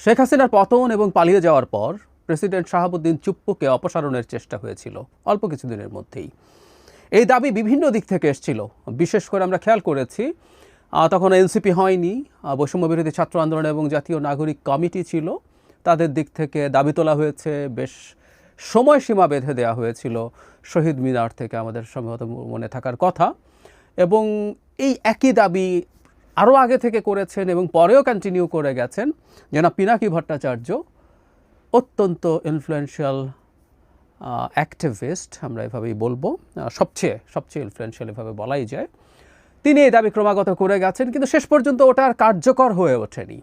শেখ হাসিনার পতন এবং পালিয়ে যাওয়ার পর প্রেসিডেন্ট শাহাবুদ্দিন চুপ্পুকে অপসারণের চেষ্টা হয়েছিল অল্প কিছুদিনের মধ্যেই। এই দাবি বিভিন্ন দিক থেকে এসেছিল। বিশেষ করে আমরা খেয়াল করেছি তখন এনসিপি হয়নি, বৈষম্যবিরোধী ছাত্র আন্দোলন এবং জাতীয় নাগরিক কমিটি ছিল, তাদের দিক থেকে দাবি তোলা হয়েছে, বেশ সময়সীমা বেঁধে দেওয়া হয়েছিল শহীদ মিনার থেকে, আমাদের সম্ভবত মনে থাকার কথা। এবং এই একই দাবি আরও আগে থেকে করেছেন এবং পরেও কন্টিনিউ করে গেছেন জনাব পিনাকি ভট্টাচার্য, অত্যন্ত ইনফ্লুয়েন্সিয়াল অ্যাক্টিভিস্ট, আমরা এভাবেই বলবো, সবচেয়ে ইনফ্লুয়েন্সিয়াল এভাবে বলাই যায়। তিনি এই দাবি ক্রমাগত করে গেছেন, কিন্তু শেষ পর্যন্ত ওটা আর কার্যকর হয়ে ওঠেনি।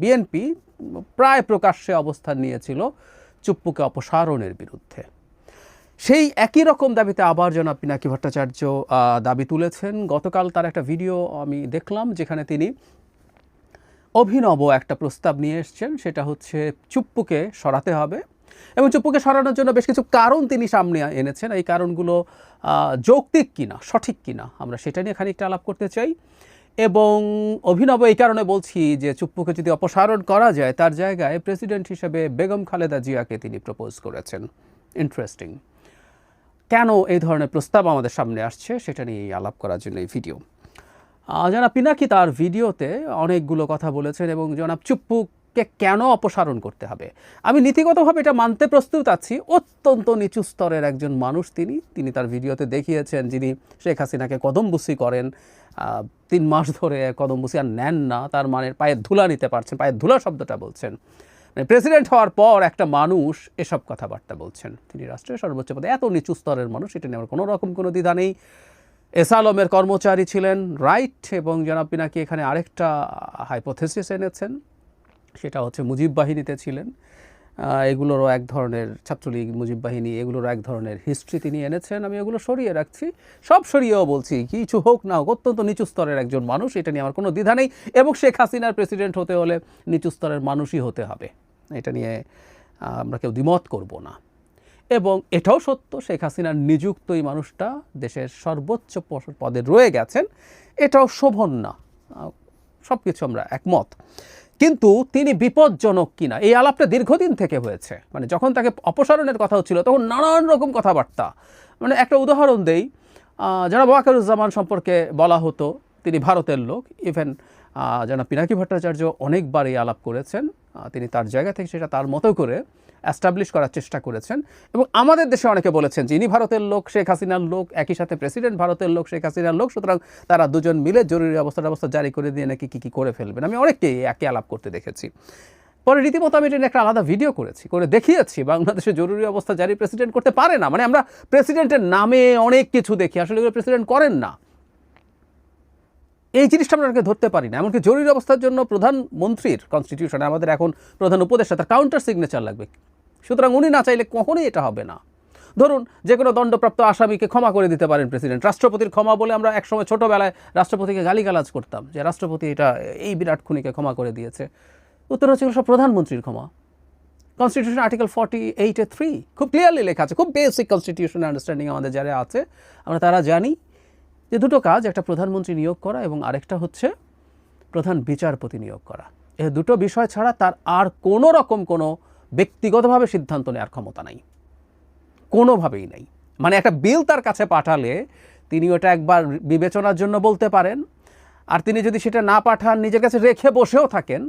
বিএনপি প্রায় প্রকাশ্যে অবস্থান নিয়েছিল চুপ্পুকে অপসারণের বিরুদ্ধে। সেই একই রকম দাবিতে আবার জনাব পিনাকি ভট্টাচার্য দাবি তুলেছেন। গতকাল তার একটা ভিডিও আমি দেখলাম, যেখানে তিনি অভিনব একটা প্রস্তাব নিয়ে এসছেন, সেটা হচ্ছে চুপ্পুকে সরাতে হবে এবং চুপ্পুকে সরানোর জন্য বেশ কিছু কারণ তিনি সামনে এনেছেন। এই কারণগুলো যৌক্তিক কিনা, সঠিক কিনা, আমরা সেটা নিয়ে খানিকটা আলাপ করতে চাই। এবং অভিনব এই কারণে বলছি যে চুপ্পুকে যদি অপসারণ করা যায়, তার জায়গায় প্রেসিডেন্ট হিসেবে বেগম খালেদা জিয়াকে তিনি প্রপোজ করেছেন। ইন্টারেস্টিং। কেন এই ধরনের প্রস্তাব আমাদের সামনে আসছে সেটা নিয়ে আলাপ করার জন্য এই ভিডিও। জনাব পিনাকি তার ভিডিওতে অনেকগুলো কথা বলেছেন এবং জনাব চুপ্পুকে কেন অপসারণ করতে হবে, আমি নীতিগতভাবে এটা মানতে প্রস্তুত আছি। অত্যন্ত নিচু স্তরের একজন মানুষ তিনি তার ভিডিওতে দেখিয়েছেন যিনি শেখ হাসিনাকে কদমবুসি করেন, 3 মাস ধরে কদমবুসি আর নেন না, তার মানের পায়ের ধুলা নিতে পারছেন, পায়ের ধুলা শব্দটা বলছেন। মানে প্রেসিডেন্ট হওয়ার পর একটা মানুষ এসব কথাবার্তা বলছেন, তিনি রাষ্ট্রের সর্বোচ্চ পদে, এত নিচু স্তরের মানুষ, এটা নিয়ে আমার কোনো রকম কোনো দ্বিধা নেই। এস আলমের কর্মচারী ছিলেন, রাইট। এবং জনাব পিনাকি এখানে আরেকটা হাইপোথেসিস এনেছেন, সেটা হচ্ছে মুজিব বাহিনীতে ছিলেন। এগুলোরও এক ধরনের, ছাত্রলীগ, মুজিব বাহিনী, এগুলোরও এক ধরনের হিস্ট্রি তিনি এনেছেন। আমি এগুলো সরিয়ে রাখছি, সব সরিয়েও বলছি কিছু হোক না হোক অত্যন্ত নিচু স্তরের একজন মানুষ, এটা নিয়ে আমার কোনো দ্বিধা নেই। এবং শেখ হাসিনার প্রেসিডেন্ট হতে হলে নিচু স্তরের মানুষই হতে হবে, এটা নিয়ে আমরা কেউ দ্বিমত করব না। এবং এটাও সত্য, শেখ হাসিনার নিযুক্ত এই মানুষটা দেশের সর্বোচ্চ পদে রয়ে গেছেন, এটাও শোভন না, সব কিছু আমরা একমত। কিন্তু তিনি বিপজ্জনক কিনা, এই আলাপটা দীর্ঘদিন থেকে হয়েছে। মানে যখন তাকে অপসারণের কথা হচ্ছিল তখন নানান রকম কথাবার্তা, মানে একটা উদাহরণ দেই, জনাব ওয়াকারুজ্জামান সম্পর্কে বলা হতো তিনি ভারতের লোক। ইভেন জনাব পিনাকি ভট্টাচার্য অনেকবার এই আলাপ করেছেন, তিনি তার জায়গা থেকে সেটা তার মতো করে অ্যাস্টাবলিশ করার চেষ্টা করেছেন। এবং আমাদের দেশে অনেকে বলেছেন যে ইনি ভারতের লোক, শেখ হাসিনার লোক, একই সাথে প্রেসিডেন্ট ভারতের লোক, শেখ হাসিনার লোক, সুতরাং তারা দুজন মিলে জরুরি অবস্থা জারি করে দিয়ে নাকি কী করে ফেলবেন। আমি অনেককেই একই আলাপ করতে দেখেছি। পরে রীতিমতো আমি এটা একটা আলাদা ভিডিও করে দেখিয়েছি, বাংলাদেশে জরুরি অবস্থা জারি প্রেসিডেন্ট করতে পারে না। মানে আমরা প্রেসিডেন্টের নামে অনেক কিছু দেখি, আসলে এগুলো প্রেসিডেন্ট করেন না, এই জিনিসটা আমরা ধরতে পারি না। এমনকি জরুরি অবস্থার জন্য প্রধানমন্ত্রীর কনস্টিটিউশনে আমাদের এখন প্রধান উপদেষ্টা, তার কাউন্টার সিগনেচার লাগবে, সুতরাং উনি না চাইলে কখনোই এটা হবে না। ধরুন যে কোনো দণ্ডপ্রাপ্ত আসামিকে ক্ষমা করে দিতে পারেন প্রেসিডেন্ট। রাষ্ট্রপতির ক্ষমা বলে আমরা একসময় ছোটোবেলায় রাষ্ট্রপতিকে গালিগালাজ করতাম যে রাষ্ট্রপতি এটা এই বিরাট খুনিকে ক্ষমা করে দিয়েছে। উত্তর হচ্ছে সব প্রধানমন্ত্রীর ক্ষমা। কনস্টিটিউশন আর্টিকেল 48(3) খুব ক্লিয়ারলি লেখা আছে, খুব বেসিক কনস্টিটিউশন আন্ডারস্ট্যান্ডিং আমাদের যারা আছে আমরা তারা জানি যে দুটো কাজ, একটা প্রধানমন্ত্রী নিয়োগ করা এবং আরেকটা হচ্ছে প্রধান বিচারপতি নিয়োগ করা। এই দুটো বিষয় ছাড়া তার আর কোনো রকম কোনো ব্যক্তিগতভাবে সিদ্ধান্ত নেওয়ার ক্ষমতা নাই, কোনোভাবেই নেই। মানে একটা বিল তার কাছে পাঠালে তিনি ওটা একবার বিবেচনার জন্য বলতে পারেন, আর তিনি যদি সেটা না পাঠান, নিজের কাছে রেখে বসেও থাকেন,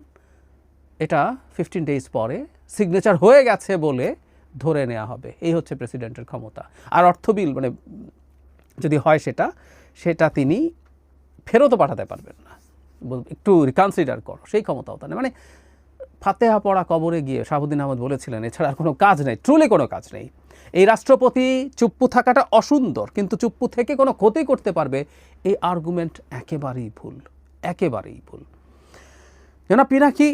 এটা 15 ডেজ পরে সিগনেচার হয়ে গেছে বলে ধরে নেওয়া হবে। এই হচ্ছে প্রেসিডেন্টের ক্ষমতা। আর অর্থ বিল মানে যদি হয় সেটা তিনি ফেরতও পাঠাতে পারবেন না, একটু রিকনসিডার করো, সেই ক্ষমতাও তার নেই। মানে ফাতেহা পড়া কবরে গিয়ে শাহাবুদ্দিন আহমদ বলেছিলেন, এছাড়া আর কোনো কাজ নেই, ট্রুলি কোনো কাজ নেই। এই রাষ্ট্রপতি চুপ্পু থাকাটা অসুন্দর, কিন্তু চুপ্পু থেকে কোনো ক্ষতি করতে পারবে এই আর্গুমেন্ট একেবারেই ভুল, একেবারেই ভুল। জনাব পিনাকি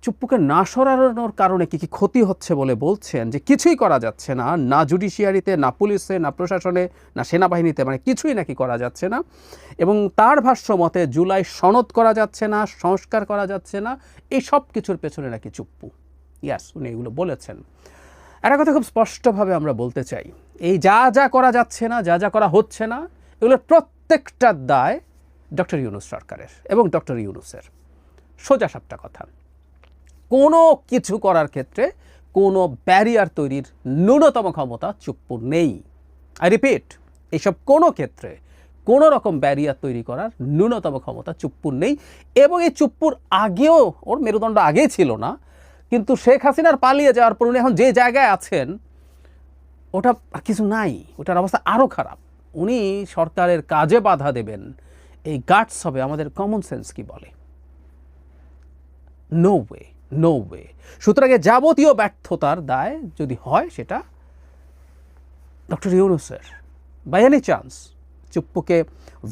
চুপ্পুকে না সরানোর কারণে কি ক্ষতি হচ্ছে বলে বলছেন যে কিছুই করা যাচ্ছে না, না জুডিশিয়ারিতে, না পুলিশে, না প্রশাসনে, না সেনাবাহিনীতে, মানে কিছুই নাকি করা যাচ্ছে না। এবং তার ভাষ্য মতে জুলাই সনদ করা যাচ্ছে না, সংস্কার করা যাচ্ছে না, এই সব কিছুর পেছনে নাকি চুপ্পু। ইয়াস, উনি এগুলো বলেছেন। একটা কথা খুব স্পষ্টভাবে আমরা বলতে চাই, এই যা করা যাচ্ছে না, যা করা হচ্ছে না, এগুলোর প্রত্যেকটা দায় ডক্টর ইউনূস সরকারের এবং ডক্টর ইউনূসের। সোজা সাপটা কথা। কোনো কিছু করার ক্ষেত্রে কোনো ব্যারিয়ার তৈরির ন্যূনতম ক্ষমতা চুপ্পুর নেই। আই রিপিট, এইসব কোনো ক্ষেত্রে কোনো রকম ব্যারিয়ার তৈরি করার ন্যূনতম ক্ষমতা চুপ্পুর নেই। এবং এই চুপ্পুর আগেও ওর মেরুদণ্ড আগেই ছিল না, কিন্তু শেখ হাসিনার পালিয়ে যাওয়ার পর উনি এখন যে জায়গায় আছেন ওটা কিছু নাই, ওটার অবস্থা আরও খারাপ। উনি সরকারের কাজে বাধা দেবেন, এই গাটস হবে আমাদের কমন সেন্স কি বলে? No way, no way. সুতরাং যাবতীয় ব্যর্থতার দায় যদি হয় সেটা ডক্টর ইউনূসের। বাই এনি চান্স চুপ্পুকে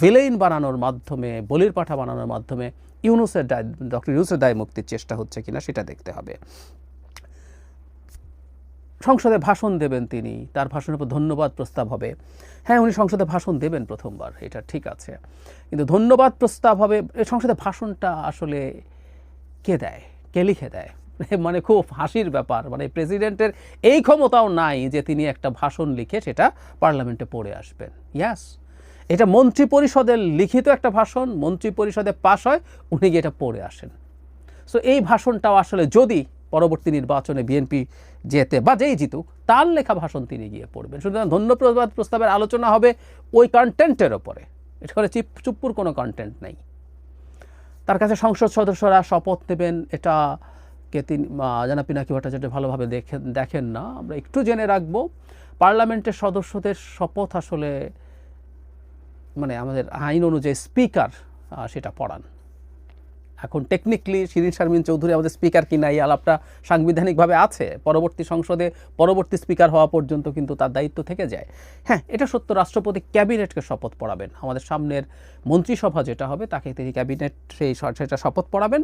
ভিলেইন বানানোর মাধ্যমে, বলির পাঠা বানানোর মাধ্যমে ইউনূসের দায়, ডক্টর ইউনূসের দায় মুক্তির চেষ্টা হচ্ছে কিনা সেটা দেখতে হবে। সংসদে ভাষণ দেবেন তিনি, তার ভাষণের উপর ধন্যবাদ প্রস্তাব হবে। হ্যাঁ, উনি সংসদে ভাষণ দেবেন প্রথমবার, এটা ঠিক আছে, কিন্তু ধন্যবাদ প্রস্তাব হবে। সংসদে ভাষণটা আসলে কে দেয়, কে লিখে দেয়? মানে খুব হাসির ব্যাপার, মানে প্রেসিডেন্টের এই ক্ষমতাও নাই যে তিনি একটা ভাষণ লিখে সেটা পার্লামেন্টে পড়ে আসবেন। ইয়াস, এটা মন্ত্রী পরিষদের লিখিত একটা ভাষণ, মন্ত্রী পরিষদে পাশ হয়, উনি গিয়ে এটা পড়ে আসেন। সো এই ভাষণটাও আসলে যদি পরবর্তী নির্বাচনে বিএনপি যেতে বা যেই জিতুক, তার লেখা ভাষণ তিনি গিয়ে পড়বেন। সুতরাং ধন্যবাদ প্রস্তাবের আলোচনা হবে ওই কন্টেন্টের ওপরে, এখানে চুপ্পুর কোনো কন্টেন্ট নেই। তার কাছে সংসদ সদস্যরা শপথ নেবেন, এটা কে তিনি জনাব পিনাকি ভট্টাচার্য ভালোভাবে দেখেন না। আমরা একটু জেনে রাখবো, পার্লামেন্টের সদস্যদের শপথ আসলে মানে আমাদের আইন অনুযায়ী স্পিকার সেটা পড়ান। এখন টেকনিক্যালি শিরিন শারমিন চৌধুরী আমাদের স্পিকার কিনা এই আলাপটা সাংবিধানিকভাবে আছে, পরবর্তী সংসদে পরবর্তী স্পিকার হওয়া পর্যন্ত কিন্তু তার দায়িত্ব থেকে যায়। হ্যাঁ, এটা সত্য, রাষ্ট্রপতি ক্যাবিনেটকে শপথ পড়াবেন। আমাদের সামনের মন্ত্রিসভা যেটা হবে তাকে তিনি ক্যাবিনেট সেটা শপথ পড়াবেন।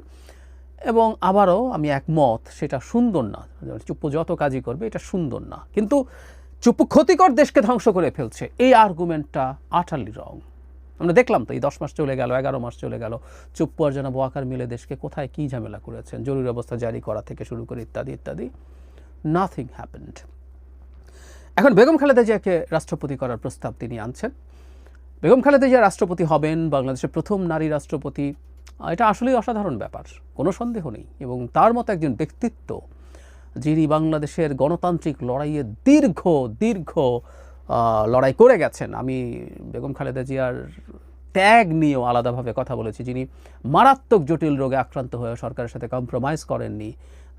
এবং আবারও আমি একমত, সেটা সুন্দর না, চুপ্পু যত কাজই করবে এটা সুন্দর না, কিন্তু চুপ্পু ক্ষতিকর দেশকে ধ্বংস করে ফেলছে, এই আর্গুমেন্টটা আটারলি রং। আমরা দেখলাম তো এই 10 মাস চলে গেল, 11 মাস চলে গেল, চুপ্পু আর জনাব ওয়াকার মিলে দেশকে কোথায় কী ঝামেলা করেছেন, জরুরি অবস্থা জারি করা থেকে শুরু করে ইত্যাদি ইত্যাদি, নাথিং হ্যাপেন্ড। এখন বেগম খালেদা জিয়াকে রাষ্ট্রপতি করার প্রস্তাব তিনি আনছেন। বেগম খালেদা জিয়া রাষ্ট্রপতি হবেন, বাংলাদেশের প্রথম নারী রাষ্ট্রপতি, এটা আসলেই অসাধারণ ব্যাপার, কোনো সন্দেহ নেই। এবং তার মতো একজন ব্যক্তিত্ব যিনি বাংলাদেশের গণতান্ত্রিক লড়াইয়ে দীর্ঘ লড়াই করে গেছেন। আমি বেগম খালেদা জিয়ার ত্যাগ নিয়েও আলাদাভাবে কথা বলেছি, যিনি মারাত্মক জটিল রোগে আক্রান্ত হয়ে সরকারের সাথে কম্প্রোমাইজ করেননি,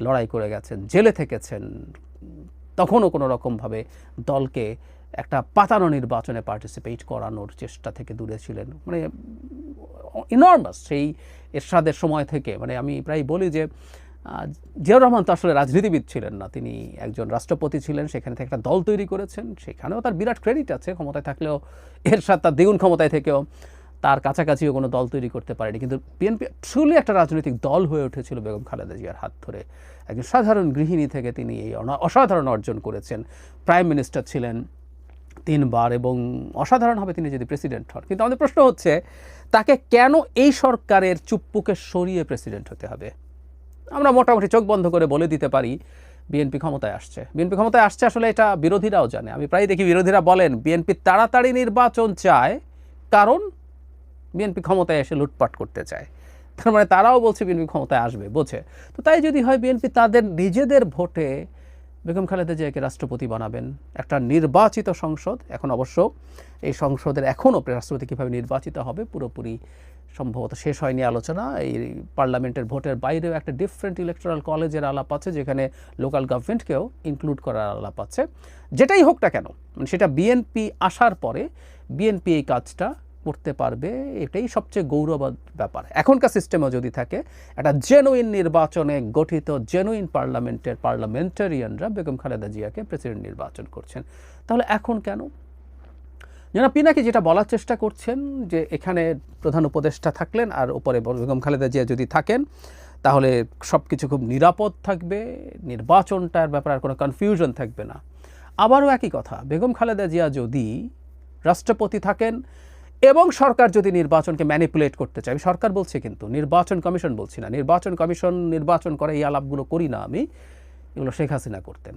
লড়াই করে গেছেন, জেলে থেকেছেন, তখনও কোনো রকমভাবে দলকে একটা পাতানো নির্বাচনে পার্টিসিপেট করানোর চেষ্টা থেকে দূরে ছিলেন। মানে ইনর্মাস সেই এরশাদের সময় থেকে, মানে আমি প্রায় বলি যে জিয়াউর রহমান তো আসলে রাজনীতিবিদ ছিলেন না, তিনি একজন রাষ্ট্রপতি ছিলেন, সেখানে থেকে একটা দল তৈরি করেছেন, সেখানেও তার বিরাট ক্রেডিট আছে। ক্ষমতায় থাকলেও এরশাদ তার দ্বিগুণ ক্ষমতায় থেকেও তার কাছাকাছিও কোনো দল তৈরি করতে পারেনি, কিন্তু বিএনপি ট্রুলি একটা রাজনৈতিক দল হয়ে উঠেছিল বেগম খালেদা জিয়ার হাত ধরে। একজন সাধারণ গৃহিণী থেকে তিনি এই অসাধারণ অর্জন করেছেন, প্রাইম মিনিস্টার ছিলেন 3 বার, এবং অসাধারণ হবে তিনি যদি প্রেসিডেন্ট হন। কিন্তু আমাদের প্রশ্ন হচ্ছে, তাকে কেন এই সরকারের চুপ্পুকে সরিয়ে প্রেসিডেন্ট হতে হবে? আমরা মোটামুটি চোখ বন্ধ করে বলে দিতে পারি বিএনপি ক্ষমতায় আসছে। বিএনপি ক্ষমতায় আসছে আসলে এটা বিরোধীরাও জানে। আমি প্রায় দেখি বিরোধীরা বলেন বিএনপি তাড়াতাড়ি নির্বাচন চায় কারণ বিএনপি ক্ষমতায় এসে লুটপাট করতে চায়। তার মানে তারাও বলছে বিএনপি ক্ষমতায় আসবে, বোঝে। তো তাই যদি হয় বিএনপি তাদের নিজেদের ভোটে বেগম খালেদা জিয়াকে রাষ্ট্রপতি বানাবেন, একটা নির্বাচিত সংসদ। এখন অবশ্য এই সংসদের এখনও রাষ্ট্রপতি কীভাবে নির্বাচিত হবে পুরোপুরি সম্ভবত শেষ হয়নি আলোচনা। এই পার্লামেন্টের ভোটের বাইরেও একটা ডিফারেন্ট ইলেকটোরাল কলেজের আলাপ আছে, যেখানে লোকাল গভর্নমেন্টকেও ইনক্লুড করার আলাপ আছে। যেটাই হোক না কেন, মানে সেটা বিএনপি আসার পরে বিএনপি এই কাজটা করতে পারবে, এটাই সবচেয়ে গৌরবের ব্যাপার। এখনকার সিস্টেমও যদি থাকে, একটা জেনুইন নির্বাচনে গঠিত জেনুইন পার্লামেন্টের পার্লামেন্টারিয়ানরা বেগম খালেদা জিয়াকে প্রেসিডেন্ট নির্বাচন করছেন, তাহলে এখন কেন? জনাব পিনাকি যেটা বলার চেষ্টা করছেন যে এখানে প্রধান উপদেষ্টা থাকলেন আর উপরে বেগম খালেদা জিয়া যদি থাকেন তাহলে সব কিছু খুব নিরাপদ থাকবে, নির্বাচনটার ব্যাপারে আর কোনো কনফিউশন থাকবে না। আবারও একই কথা, বেগম খালেদা জিয়া যদি রাষ্ট্রপতি থাকেন এবং সরকার যদি নির্বাচনকে ম্যানিপুলেট করতে চায়, সরকার বলছে কিন্তু, নির্বাচন কমিশন বলছি না, নির্বাচন কমিশন নির্বাচন করে এই আলাপগুলো করি না আমি, এগুলো শেখ হাসিনা করতেন।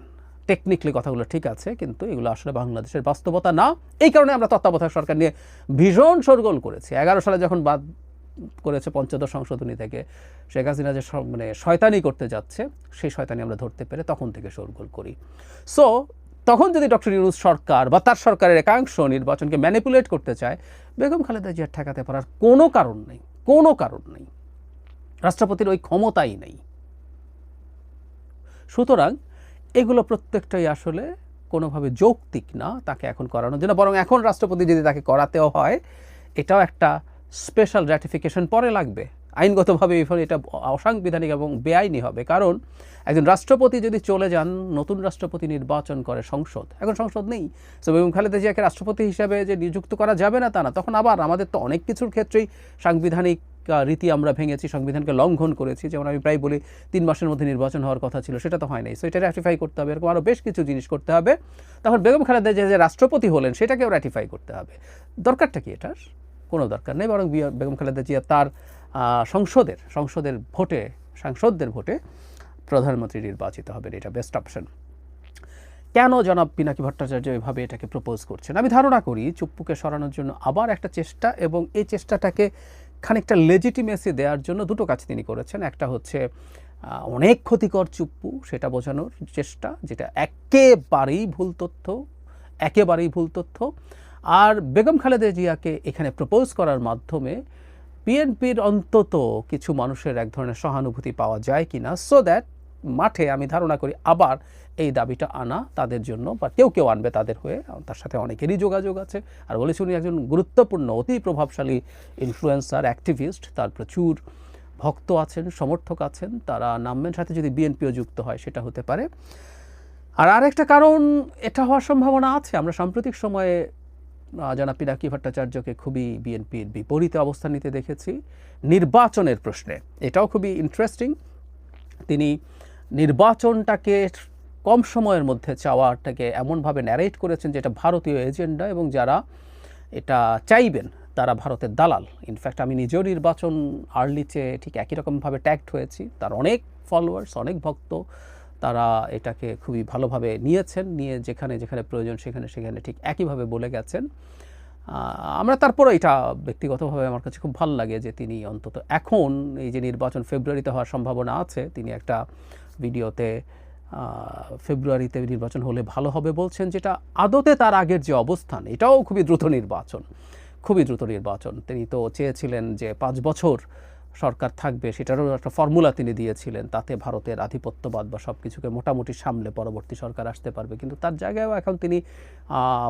টেকনিক্যালি কথাগুলো ঠিক আছে, কিন্তু এগুলো আসলে বাংলাদেশের বাস্তবতা না। এই কারণে আমরা তত্ত্বাবধায়ক সরকার নিয়ে ভীষণ শোরগোল করেছি। 11 সালে যখন করেছে পঞ্চদশ সংশোধনী থেকে, শেখ হাসিনা যে মানে শয়তানি করতে যাচ্ছে, সেই শয়তানি আমরা ধরতে পেরে তখন থেকে শোরগোল করি। সো তখন যদি ডক্টর ইউনূস সরকার বা তার সরকারের একাংশ নির্বাচনকে ম্যানিপুলেট করতে চায়, বেগম খালেদা জিয়ার ঠেকাতে পারার কোনো কারণ নেই, কোনো কারণ নেই। রাষ্ট্রপতির ওই ক্ষমতাই নেই। সুতরাং এগুলো প্রত্যেকটাই আসলে কোনোভাবে যৌক্তিক না তাকে এখন করানোর জন্য, বরং এখন রাষ্ট্রপতি যদি তাকে করাতেও হয়, এটাও একটা স্পেশাল র্যাটিফিকেশন পরে লাগবে। আইনগতভাবে এটা অসাংবিধানিক এবং বেআইনি হবে। কারণ একজন রাষ্ট্রপতি যদি চলে যান, নতুন রাষ্ট্রপতি নির্বাচন করে সংসদ, এখন সংসদ নেই। সো বেগম খালেদা জিয়াকে রাষ্ট্রপতি হিসাবে যে নিযুক্ত করা যাবে না তা না। তখন আবার আমাদের তো অনেক কিছুর ক্ষেত্রেই সাংবিধানিক রীতি আমরা ভেঙেছি, সংবিধানকে লঙ্ঘন করেছি। যেমন আমি প্রায় বলি 3 মাসের মধ্যে নির্বাচন হওয়ার কথা ছিল, সেটা তো হয় নাই। সো এটা র্যাটিফাই করতে হবে, এরকম আরও বেশ কিছু জিনিস করতে হবে। তখন বেগম খালেদা জিয়া যে রাষ্ট্রপতি হলেন সেটাকেও র্যাটিফাই করতে হবে। দরকারটা কি এটার? কোনো দরকার নেই। বরং বেগম খালেদা জিয়া তার সংসদের ভোটে, সাংসদদের ভোটে প্রধানমন্ত্রী নির্বাচিত হবেন, এটা বেস্ট অপশন। কেন জনাব পিনাকি ভট্টাচার্য এভাবে এটাকে প্রপোজ করছেন? আমি ধারণা করি চুপ্পুকে সরানোর জন্য আবার একটা চেষ্টা, এবং এই চেষ্টাটাকে খানিকটা লেজিটিমেসি দেওয়ার জন্য দুটো কাজ তিনি করেছেন। একটা হচ্ছে অনেক ক্ষতিকর চুপ্পু, সেটা বোঝানোর চেষ্টা, যেটা একেবারেই ভুল তথ্য। আর বেগম খালেদা জিয়াকে এখানে প্রপোজ করার মাধ্যমে বিএনপির অন্তত কিছু মানুষের এক ধরনের সহানুভূতি পাওয়া যায় কিনা, সো দ্যাট মাঠে আমি ধারণা করি আবার এই দাবিটা আনা তাদের জন্য, বা কেউ আনবে তাদের হয়ে। তার সাথে অনেকেরই যোগাযোগ আছে। আর বলেছি উনি একজন গুরুত্বপূর্ণ, অতি প্রভাবশালী ইনফ্লুয়েন্সার, অ্যাক্টিভিস্ট, তার প্রচুর ভক্ত আছেন, সমর্থক আছেন, তারা নামবেন। সাথে যদি বিএনপিও যুক্ত হয় সেটা হতে পারে। আর আরেকটা কারণ, এটা হওয়ার সম্ভাবনা আছে, আমরা সাম্প্রতিক সময়ে জনাব পিনাকি ভট্টাচার্যকে খুবই বিএনপির বিপরীতে অবস্থান নিতে দেখেছি নির্বাচনের প্রশ্নে। এটাও খুবই ইন্টারেস্টিং। তিনি নির্বাচনটাকে কম সময়ের মধ্যে চাওয়াটাকে এমনভাবে ন্যারেট করেছেন যে এটা ভারতীয় এজেন্ডা, এবং যারা এটা চাইবেন তারা ভারতের দালাল। ইনফ্যাক্ট আমি নিজেও নির্বাচন আর্লিতে ঠিক একই রকমভাবে ট্যাগড হয়েছি। তার অনেক ফলোয়ার্স, অনেক ভক্ত, তারা এটাকে খুবই ভালোভাবে নিয়ে যেখানে প্রয়োজন সেখানে ঠিক একইভাবে বলে গেছেন। আমরা তারপরে এটা ব্যক্তিগতভাবে আমার কাছে খুব ভালো লাগে যে তিনি অন্তত এখন এই যে নির্বাচন ফেব্রুয়ারিতে হওয়ার সম্ভাবনা আছে, তিনি একটা ভিডিওতে ফেব্রুয়ারিতে নির্বাচন হলে ভালো হবে বলছেন, যেটা আদতে তার আগের যে অবস্থান, এটাও খুবই দ্রুত নির্বাচন। তিনি তো চেয়েছিলেন যে 5 বছর সরকার থাকবে, সেটারও একটা ফর্মুলা তিনি দিয়েছিলেন, তাতে ভারতের আধিপত্যবাদ বা সব কিছুকে মোটামুটি সামলে পরবর্তী সরকার আসতে পারবে। কিন্তু তার জায়গায়ও এখন তিনি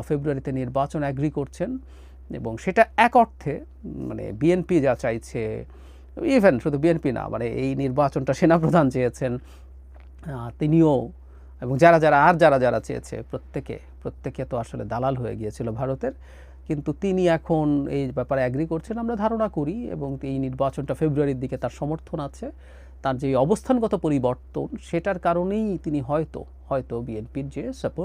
ফেব্রুয়ারিতে নির্বাচন অ্যাগ্রি করছেন, এবং সেটা এক অর্থে মানে বিএনপি যা চাইছে, ইভেন শুধু বিএনপি না, মানে এই নির্বাচনটা সেনাপ্রধান চেয়েছেন, তিনিও, এবং যারা চেয়েছে প্রত্যেকে তো আসলে দালাল হয়ে গিয়েছিল ভারতের। কিন্তু তিনি এখন এই ব্যাপারে অ্যাগ্রি করছেন আমরা ধারণা করি, এবং এই নির্বাচনটা ফেব্রুয়ারির দিকে তার সমর্থন আছে। তার যে অবস্থানগত পরিবর্তন, সেটার কারণেই তিনি হয়তো বিএনপির যে সাপোর্ট